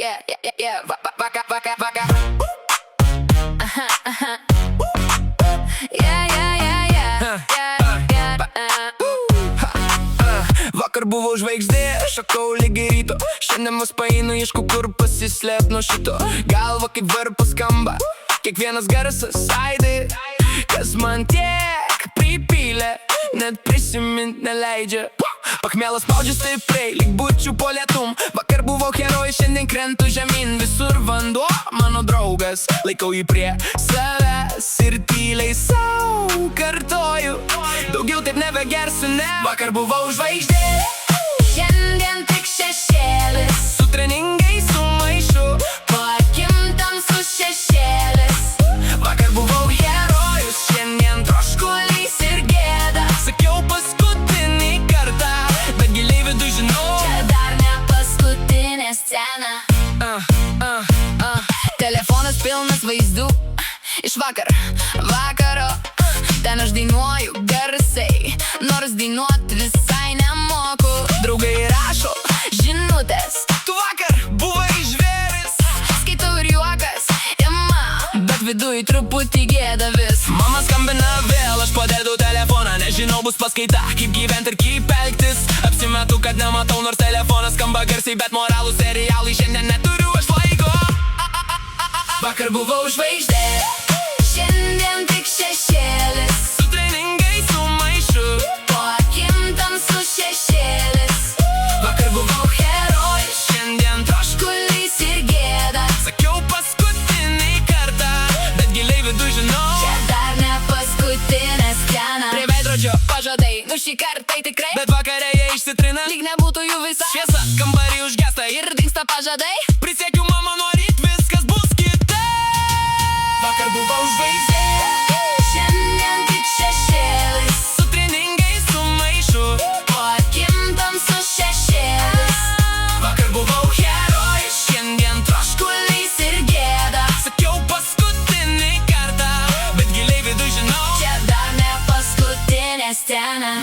yeah, vaca. Vakar buvau žvaigždė, šokau lygiai ryto. Šiandien mus painu, ieškau kur pasislėpt nuo šito. Galva kaip varpas skamba, kiekvienas garsas aidi. Kas man tiek pripylė, net prisimint neleidžia. Pachmielas spaudžia stipriai, lyg būčiau po lietum. Vakar buvau herojus, šiandien krentu žemyn. Visur vanduo, mano draugas, laikau jį prie savęs ir tyliai sau kartoju: daugiau taip nebegersiu, ne. Vakar buvau žvaigždė, Šiandien tik šešėlis, su treningais sumaišu. po akim tamsus šešėlis. Vakar buvau herojus, šiandien troškulys ir gėda. Sakiau paskutinį kartą, bet giliai viduj žinau, Čia dar ne paskutinė scena. Telefonas pilnas vaizdų iš vakaro. Ten aš dainuoju garsiai, nors dainuot visai nemoku. draugai rašo: Žinutės, tu vakar buvai žvėris. skaitau ir juokas ima, bet viduj truputį gėda vis. Mama skambina vėl, aš padedu telefoną. Nežinau, bus paskaita, kaip gyventi ir kaip elgtis. Apsimetu, kad nematau, nors telefonas skamba garsiai, bet moralų serialai šiandien neturiu aš laiko. Vakar buvau žvaigždė, Šiandien tik šešėlis, su treningais sumaišu. po akim tamsus šešėlis. Vakar buvau herojus, šiandien Troškulys ir gėda, sakiau paskutinį kartą, bet giliai viduj žinau, čia dar ne paskutinė scena. prie veidrodžio Pažadai, nu šį kartą tikrai, bet vakare jie išsitrina. lyg nebūtų jų visai. Šviesa kambarį užgesta ir Ir dingsta pažadai, prisiekiu, mama, nuo ryt viskas bus kitaip. Vakar buvau žvaigždė, šiandien tik šešėlis, su treningais sumaišu. po akim tamsus šešėlis. Vakar buvau herojus, šiandien Troškulys ir gėda, sakiau paskutinį kartą, bet giliai viduj žinau, čia dar ne paskutinė scena.